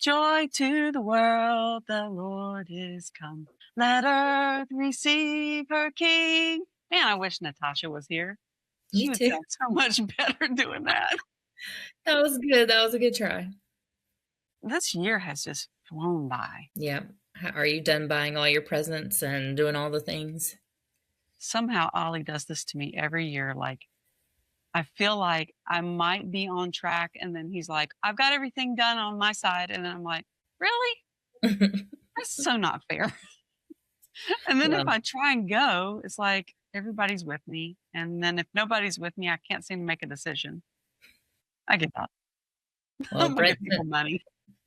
Joy to the world, the Lord is come. Let earth receive her King. Man, I wish Natasha was here. Me She would too. sound so much better doing that. That was good. That was a good try. This year has just flown by. Yeah. Are you done buying all your presents and doing all the things? Somehow Ollie does this to me every year. Like, I feel like I might be on track, and then he's like, I've got everything done on my side. And then I'm like, really? That's so not fair. And then if Well, I try and go, it's like everybody's with me. And then if nobody's with me, I can't seem to make a decision. I give up. well, I'm gonna Brent give people sent money.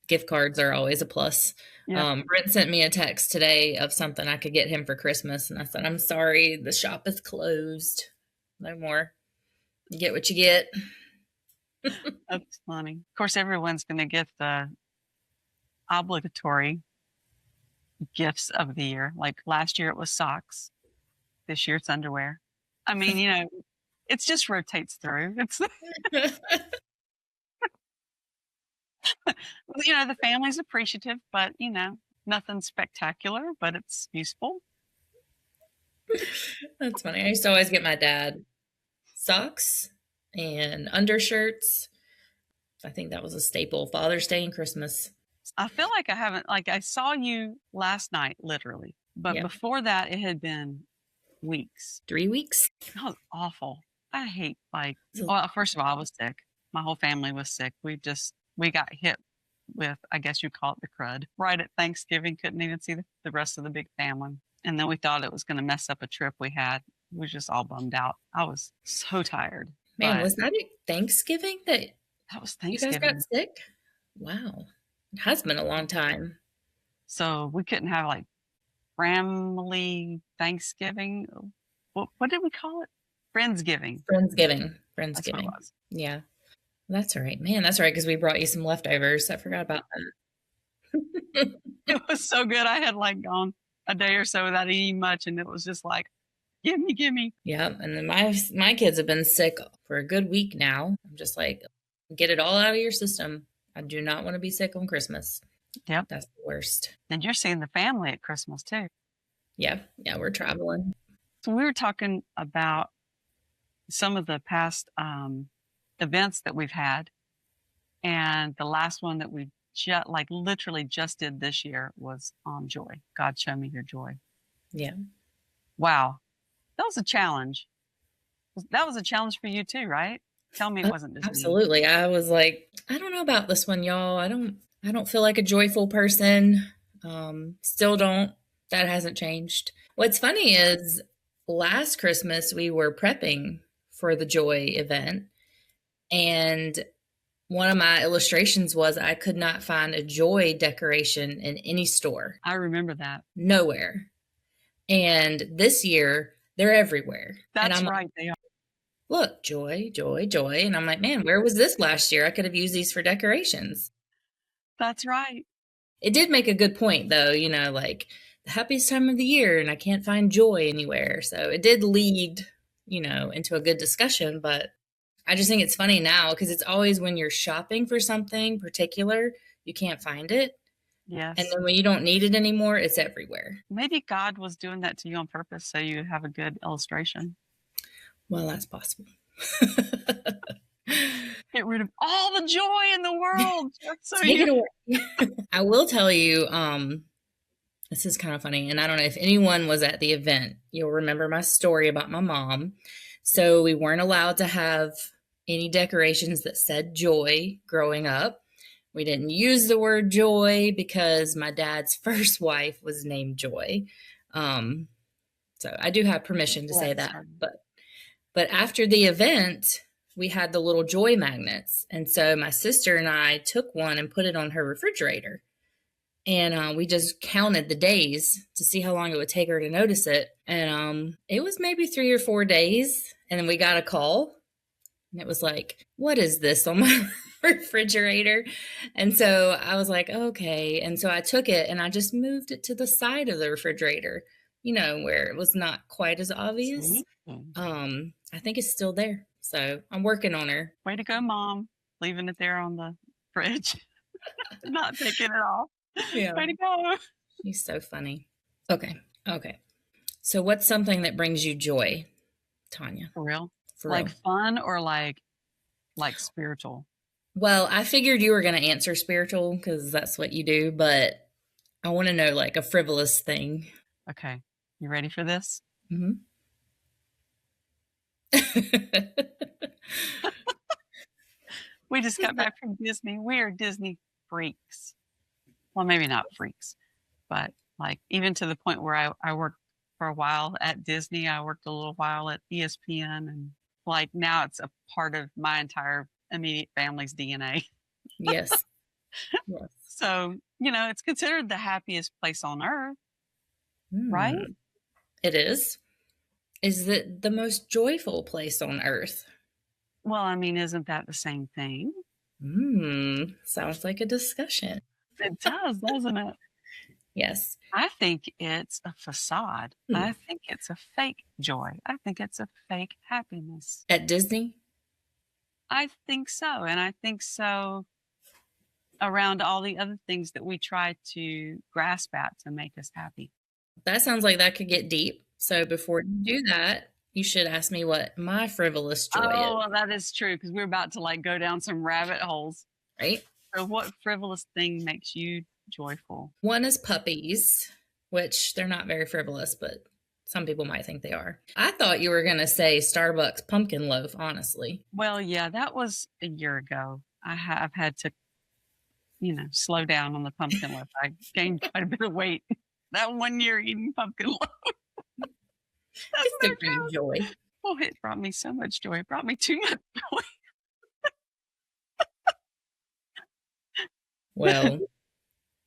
gift cards are always a plus. Yep. Brent sent me a text today of something I could get him for Christmas, and I said, "I'm sorry, the shop is closed. No more. You get what you get." That's funny. Of course, everyone's gonna get the obligatory gifts of the year. Like last year it was socks. This year it's underwear. I mean, it just rotates through. It's the family's appreciative, but nothing spectacular, but it's useful. That's funny. I used to always get my dad socks and undershirts. I think that was a staple. Father's Day and Christmas. I feel like I haven't, like, I saw you last night, literally, but Yeah. before that, it had been weeks. 3 weeks. That was awful. I hate, like, So well, first of all, I was sick. My whole family was sick. We got hit with, I guess you call it the crud, right at Thanksgiving. Couldn't even see the rest of the big family. And then we thought it was going to mess up a trip we had. We were just all bummed out. I was so tired, man, but was that at Thanksgiving that that was you guys got Thanksgiving. sick? Wow. It has been a long time. So we couldn't have like family Thanksgiving. What did we call it? Friendsgiving. Friendsgiving. That's what it Friendsgiving. was. Yeah. That's all right. Man, that's all right because we brought you some leftovers. I forgot about that. It was so good. I had like gone a day or so without eating much, and it was just like, give me, give me. Yeah, and then my kids have been sick for a good week now. I'm just like, get it all out of your system. I do not want to be sick on Christmas. Yep. That's the worst. And you're seeing the family at Christmas too. Yeah, we're traveling. So we were talking about some of the past events that we've had, and the last one that we literally just did this year was on joy. God, show me your joy. Yeah. Wow, that was a challenge. That was a challenge for you too, right? Tell me it wasn't just me. Absolutely. I was like, I don't know about this one, y'all. I don't feel like a joyful person. Still don't. That hasn't changed. What's funny is last Christmas we were prepping for the joy event, and one of my illustrations was I could not find a joy decoration in any store. I remember that. Nowhere. And this year they're everywhere. And That's I'm right. They are. look, joy, joy, joy. And I'm like, man, where was this last year? I could have used these for decorations. That's right. It did make a good point, though, like the happiest time of the year, and I can't find joy anywhere. So it did lead, into a good discussion. But I just think it's funny now because it's always when you're shopping for something particular, you can't find it. Yes. And then when you don't need it anymore, it's everywhere. Maybe God was doing that to you on purpose so you have a good illustration. Well, that's possible. Get rid of all the joy in the world. So Take it away. I will tell you, this is kind of funny, and I don't know if anyone was at the event. You'll remember my story about my mom. So we weren't allowed to have any decorations that said joy growing up. We didn't use the word joy because my dad's first wife was named Joy. So I do have permission to say that. But after the event, we had the little joy magnets. And so my sister and I took one and put it on her refrigerator. And we just counted the days to see how long it would take her to notice it. And it was maybe 3 or 4 days. And then we got a call. And it was like, what is this on my refrigerator? And so I was like, okay. And so I took it and I just moved it to the side of the refrigerator, where it was not quite as obvious. I think it's still there. So I'm working on her. Way to go, Mom. Leaving it there on the fridge. Not taking it off. Yeah. Way to go. She's so funny. Okay. Okay. So what's something that brings you joy, Tanya? For real? For Like real. fun or like spiritual? Well, I figured you were going to answer spiritual because that's what you do, but I want to know like a frivolous thing. Okay. You ready for this? Hmm. We just got back from Disney. We are Disney freaks. Well, maybe not freaks, but like even to the point where I worked for a while at Disney. I worked a little while at ESPN, and like now it's a part of my entire immediate family's DNA. Yes. Yes. So, it's considered the happiest place on earth, right? Hmm. It is. Is it the most joyful place on earth? Well, I mean, isn't that the same thing? Hmm. Sounds like a discussion. It does, doesn't it? Yes. I think it's a facade. Hmm. I think it's a fake joy. I think it's a fake happiness. At Disney? I think so. And I think so around all the other things that we try to grasp at to make us happy. That sounds like that could get deep. So before you do that, you should ask me what my frivolous joy Oh, is, well, that is true because we're about to like go down some rabbit holes. right? So, what frivolous thing makes you joyful? One is puppies, which they're not very frivolous, but some people might think they are. I thought you were going to say Starbucks pumpkin loaf, honestly. Well, yeah, that was a year ago. I've had to, slow down on the pumpkin loaf. I gained quite a bit of weight that 1 year eating pumpkin loaf. That's It no still brings joke. joy. Oh, it brought me so much joy. It brought me too much joy. Well,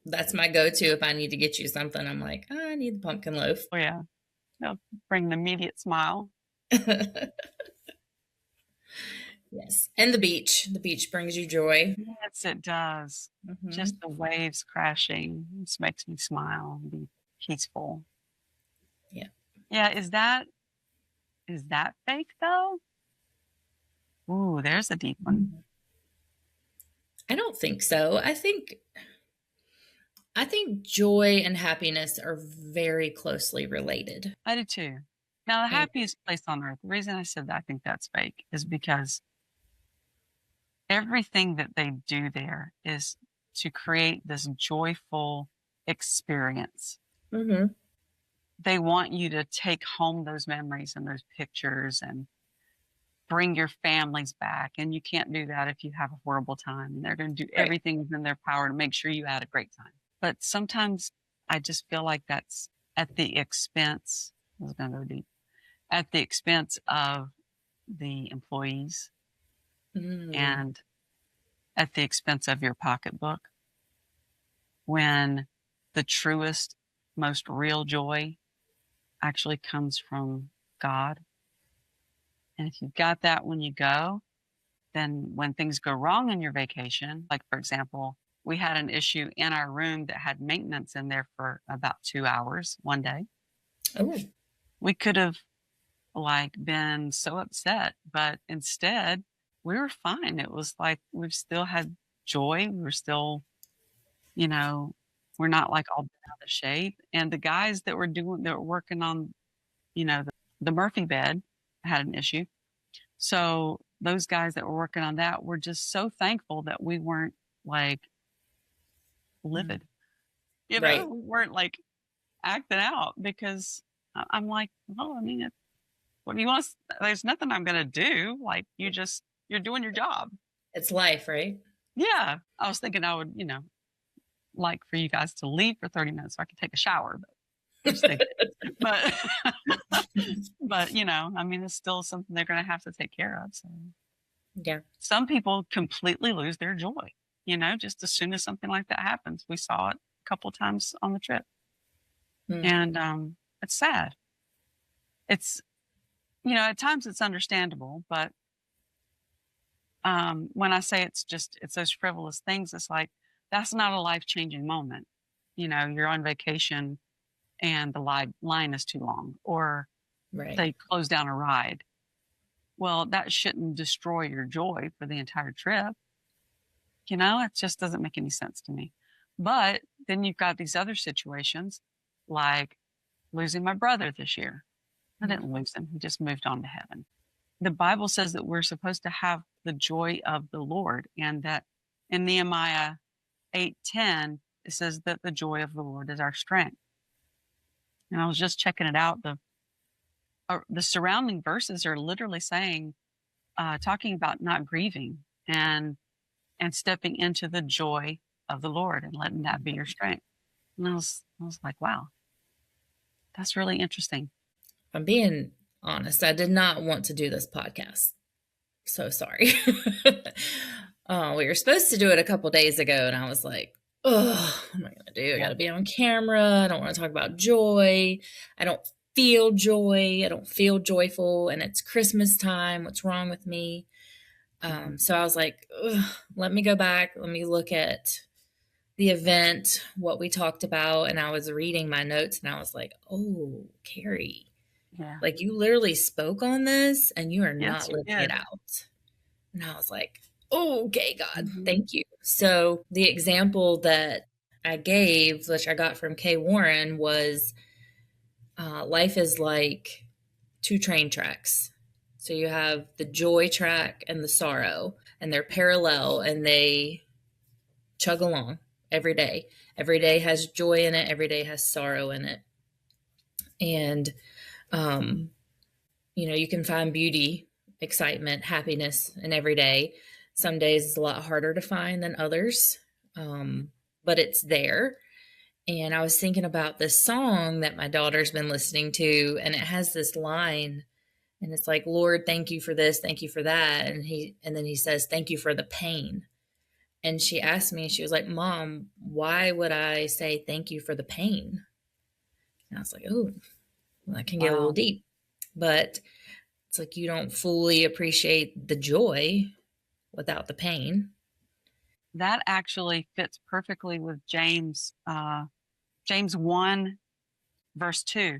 that's my go-to if I need to get you something. I'm like, I need the pumpkin loaf. Oh, yeah. They'll bring an immediate smile. Yes. And the beach. The beach brings you joy. Yes, it does. Mm-hmm. Just the waves crashing just makes me smile and be peaceful. Yeah. Yeah, is that fake though? Ooh, there's a deep one. I don't think so. I think joy and happiness are very closely related. I do too. Now, the And happiest place on earth, the reason I said that I think that's fake is because everything that they do there is to create this joyful experience. mm-hmm. They want you to take home those memories and those pictures and bring your families back. And you can't do that if you have a horrible time. And they're going to do Right. everything within their power to make sure you had a great time. But sometimes I just feel like that's at the expense, I was going to go deep, at the expense of the employees Mm. and at the expense of your pocketbook, when the truest, most real joy actually comes from God. And if you've got that when you go, then when things go wrong in your vacation, like for example, we had an issue in our room that had maintenance in there for about 2 hours one day. Oh. We could have like been so upset, but instead we were fine. It was like we've still had joy. We were still, you know, we're not like all bent out of shape. And the guys that were working on, the Murphy bed had an issue. So those guys that were working on that were just so thankful that we weren't like livid. Right. We weren't like acting out because I'm like, well, I mean, what do you want? There's nothing I'm gonna do. Like you're doing your job. It's life, right? Yeah, I was thinking I would, like for you guys to leave for 30 minutes so I could take a shower, but I'm just thinking. But but I mean, it's still something they're gonna have to take care of. So Yeah. some people completely lose their joy. Just as soon as something like that happens, we saw it a couple times on the trip, Mm. and it's sad. It's at times it's understandable, but when I say it's those frivolous things, it's like that's not a life changing moment. You're on vacation and the line is too long, or Right. they close down a ride. Well, that shouldn't destroy your joy for the entire trip. It just doesn't make any sense to me. But then you've got these other situations like losing my brother this year. I didn't lose him, he just moved on to heaven. The Bible says that we're supposed to have the joy of the Lord, and that in Nehemiah 8:10, it says that the joy of the Lord is our strength. And I was just checking it out. The surrounding verses are literally saying, talking about not grieving and stepping into the joy of the Lord and letting that be your strength. And I was like, wow, that's really interesting. I'm being honest. I did not want to do this podcast. So sorry. We were supposed to do it a couple days ago, and I was like, oh, what am I going to do? I got to be on camera. I don't want to talk about joy. I don't feel joy. I don't feel joyful. And it's Christmas time. What's wrong with me? So I was like, let me go back. Let me look at the event, what we talked about. And I was reading my notes, and I was like, oh, Carrie, like you literally spoke on this and you are not living it out. And I was like, oh, okay, God, thank you. So the example that I gave, which I got from Kay Warren, was life is like two train tracks. So you have the joy track and the sorrow, and they're parallel, and they chug along every day. Every day has joy in it. Every day has sorrow in it. And, you can find beauty, excitement, happiness in every day. Some days it's a lot harder to find than others, but it's there. And I was thinking about this song that my daughter's been listening to, and it has this line, and it's like, Lord, thank you for this, thank you for that. And then he says, thank you for the pain. And she asked me, she was like, Mom, why would I say thank you for the pain? And I was like, oh, well, that can get a little deep. But it's like you don't fully appreciate the joy without the pain. That actually fits perfectly with James 1, verse 2.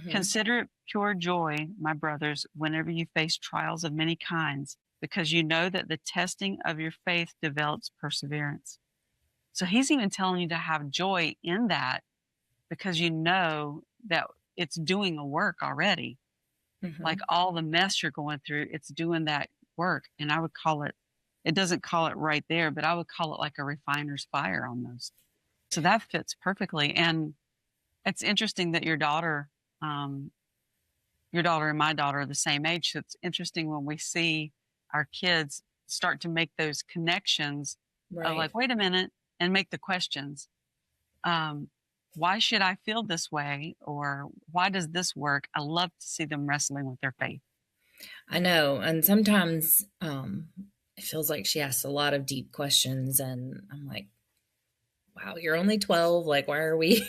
Consider it pure joy, my brothers, whenever you face trials of many kinds, because you know that the testing of your faith develops perseverance. So he's even telling you to have joy in that, because you know that it's doing a work already. Like all the mess you're going through, it's doing that work. And I would call it doesn't call it right there, but I would call it like a refiner's fire almost. So that fits perfectly. And it's interesting that your daughter and my daughter are the same age. So it's interesting when we see our kids start to make those connections of like, wait a minute, and make the questions. Why should I feel this way? Or why does this work? I love to see them wrestling with their faith. I know. And sometimes it feels like she asks a lot of deep questions. And I'm like, wow, you're only 12. Like, why are we?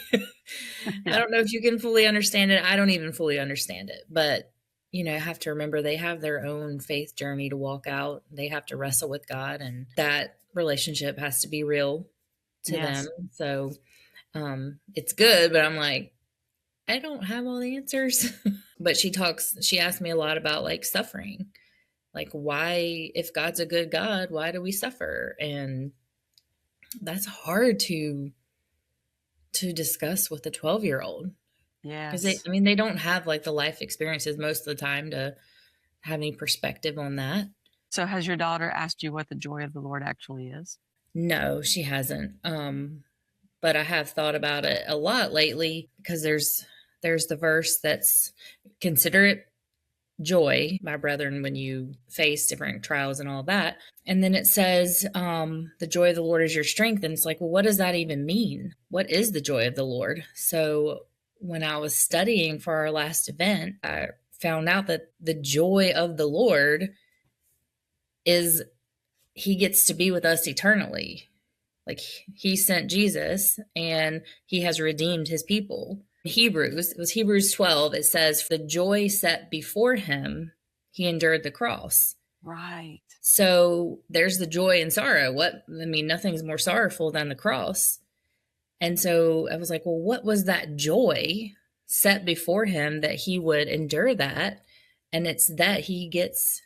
I don't know if you can fully understand it. I don't even fully understand it. But, I have to remember they have their own faith journey to walk out. They have to wrestle with God. And that relationship has to be real to them. So it's good, but I'm like, I don't have all the answers. But she asked me a lot about like suffering. Like, why, if God's a good God, why do we suffer? And that's hard to discuss with a 12-year-old. Yes. Because they don't have like the life experiences most of the time to have any perspective on that. So has your daughter asked you what the joy of the Lord actually is? No, she hasn't. But I have thought about it a lot lately, because there's the verse that's, consider it joy, my brethren, when you face different trials and all that. And then it says, the joy of the Lord is your strength. And it's like, well, what does that even mean? What is the joy of the Lord? So when I was studying for our last event, I found out that the joy of the Lord is he gets to be with us eternally. Like, he sent Jesus and he has redeemed his people. Hebrews 12, it says, for the joy set before him, he endured the cross. Right. So there's the joy and sorrow. Nothing's more sorrowful than the cross. And so I was like, well, what was that joy set before him that he would endure that? And it's that he gets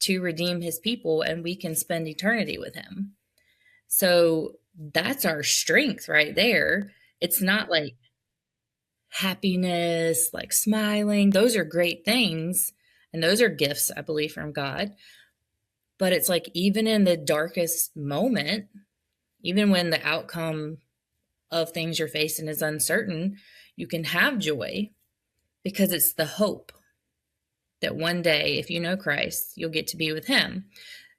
to redeem his people and we can spend eternity with him. So that's our strength right there. It's not like happiness, like smiling. Those are great things. And those are gifts, I believe, from God. But it's like, even in the darkest moment, even when the outcome of things you're facing is uncertain, you can have joy because it's the hope that one day, if you know Christ, you'll get to be with Him.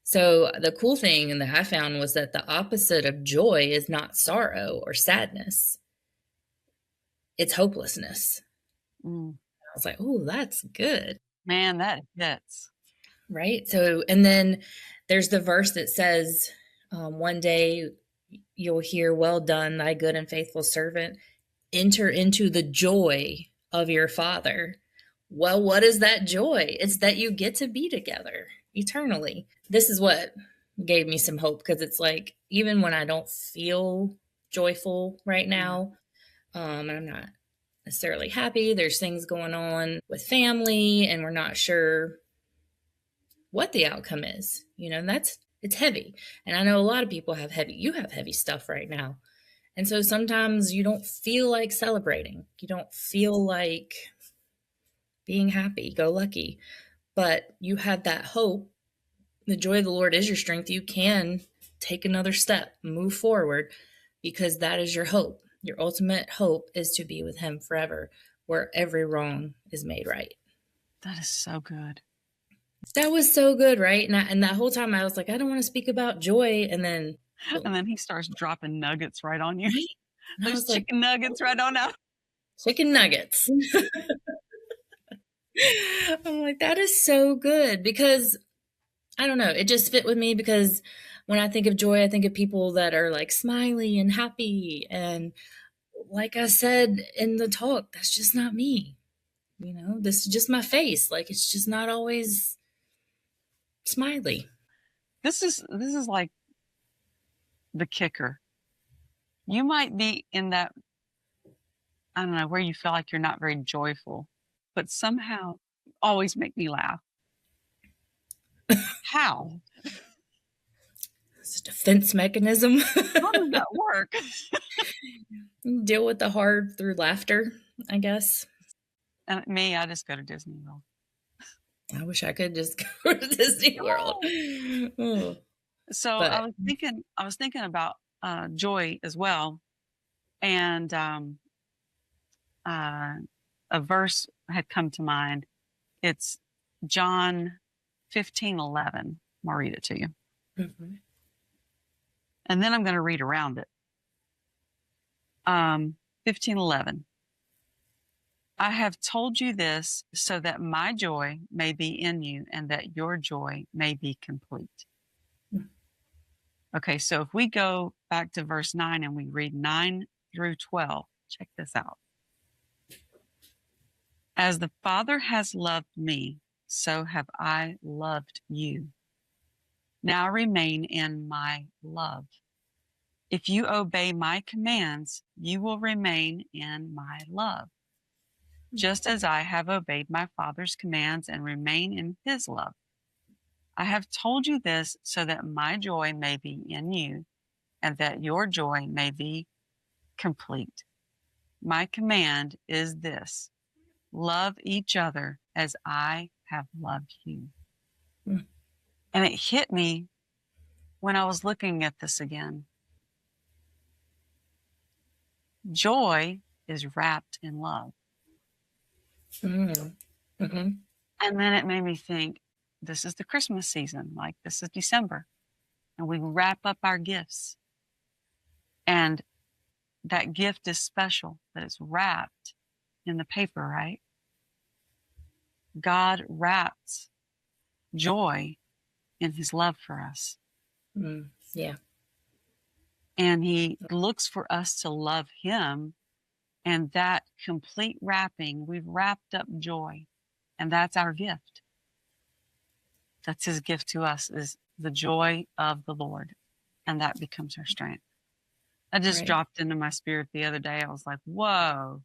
So the cool thing that I found was that the opposite of joy is not sorrow or sadness, it's hopelessness. Mm. I was like, oh, that's good. Man, that hits. Right. So, and then there's the verse that says, one day you'll hear, well done, thy good and faithful servant. Enter into the joy of your Father. Well, what is that joy? It's that you get to be together eternally. This is what gave me some hope, because it's like, even when I don't feel joyful right now, I'm not necessarily happy. There's things going on with family, and we're not sure what the outcome is. And it's heavy. And I know a lot of people you have heavy stuff right now. And so sometimes you don't feel like celebrating. You don't feel like being happy, go lucky, but you have that hope. The joy of the Lord is your strength. You can take another step, move forward, because that is your hope. Your ultimate hope is to be with Him forever, where every wrong is made right. That is so good. That was so good, right? And that whole time I was like, I don't want to speak about joy. And then, And then he starts dropping nuggets right on you. right? And I Those was like, chicken nuggets right on out. chicken nuggets. I'm like, that is so good, because I don't know, it just fit with me, because when I think of joy, I think of people that are like smiley and happy. And like I said in the talk, that's just not me. This is just my face. Like, it's just not always smiley. This is like the kicker. You might be in that, I don't know, where you feel like you're not very joyful, but somehow always make me laugh. How? It's a defense mechanism. How does that work? Deal with the hard through laughter, I guess. And me, I just go to Disney World. I wish I could just go to Disney World. Oh, So but I was thinking about joy as well, and a verse had come to mind. It's John 15:11. I'll read it to you, mhm. and then I'm going to read around it. 15:11. I have told you this so that my joy may be in you and that your joy may be complete. Mm. Okay, so if we go back to verse 9 and we read 9 through 12, check this out. As the Father has loved me, so have I loved you. Now remain in my love. If you obey my commands, you will remain in my love, just as I have obeyed my Father's commands and remain in his love. I have told you this so that my joy may be in you and that your joy may be complete. My command is this: love each other as I have loved you. Mm. And it hit me when I was looking at this again. Joy is wrapped in love. Mm. Mm-hmm. And then it made me think, this is the Christmas season, like this is December, and we wrap up our gifts. And that gift is special, that it's wrapped in the paper, right? God wraps joy in his love for us. Mm. Yeah. And he looks for us to love him. And that complete wrapping, we've wrapped up joy. And that's our gift. That's his gift to us, is the joy of the Lord. And that becomes our strength. That just Right. dropped into my spirit the other day. I was like, whoa,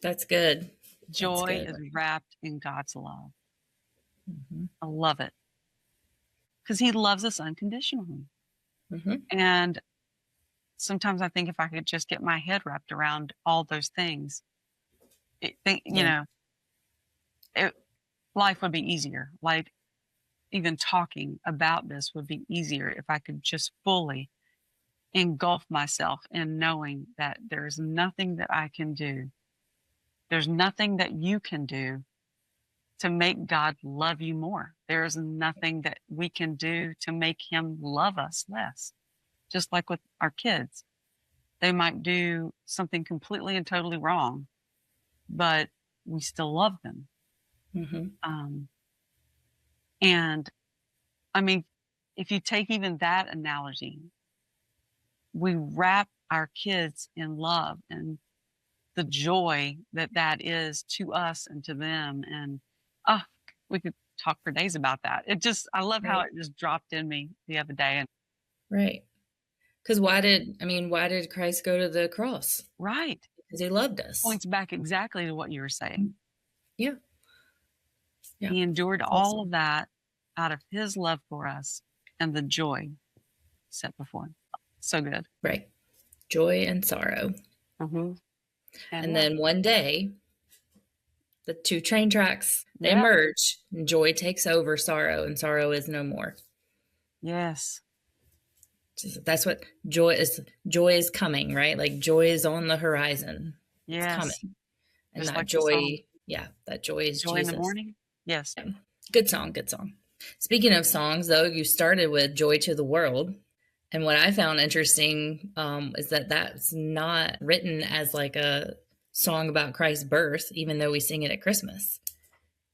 That's good. That's joy good. is wrapped in God's love. Mm-hmm. I love it. Because he loves us unconditionally. Mm-hmm. And sometimes I think if I could just get my head wrapped around all those things, you Yeah. know, it, life would be easier. Like even talking about this would be easier if I could just fully engulf myself in knowing that there's nothing that I can do. There's nothing that you can do to make God love you more. There's nothing that we can do to make him love us less. Just like with our kids, they might do something completely and totally wrong, but we still love them. Hmm. Um, and I mean, if you take even that analogy, we wrap our kids in love and the joy that that is to us and to them. And oh, we could talk for days about that. I love how Right. it just dropped in me the other day. And Right. Because why did Christ go to the cross? right, Because he loved us. points back exactly to what you were saying. Yeah. Yeah. He endured It's all of awesome. that out of his love for us and the joy set before him. So good. Right. Joy and sorrow. Mm-hmm. And And what? then one day, the two train tracks, they Yeah. merge, and joy takes over sorrow, and sorrow is no more. Yes. That's what joy is. Joy is coming, right? Like joy is on the horizon. It's Yes. coming. And Just that like the song, joy, yeah, that joy is Joy in the Jesus. Morning. Yes. Yeah. Good song, good song. Speaking of songs, though, you started with Joy to the World. And what I found interesting is that that's not written as like a song about Christ's birth, even though we sing it at Christmas.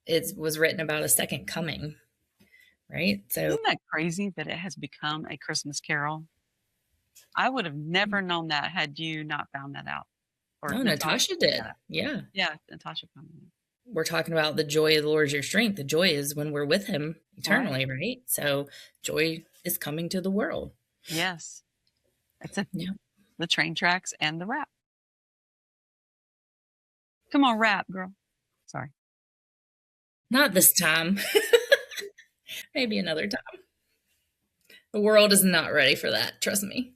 It was written about a second coming, right? So, Isn't that crazy that it has become a Christmas carol? I would have never known that had you not found that out or no, Natasha Natasha pointed that did. out. Yeah. Yeah, Natasha found it. We're talking about the joy of the Lord is your strength. The joy is when we're with him Right. eternally, right? So, joy is coming to the world. Yes. It's a, Yeah. the train tracks and the rap. Come on, rap, girl. Sorry. Not this time. Maybe another time. The world is not ready for that. Trust me.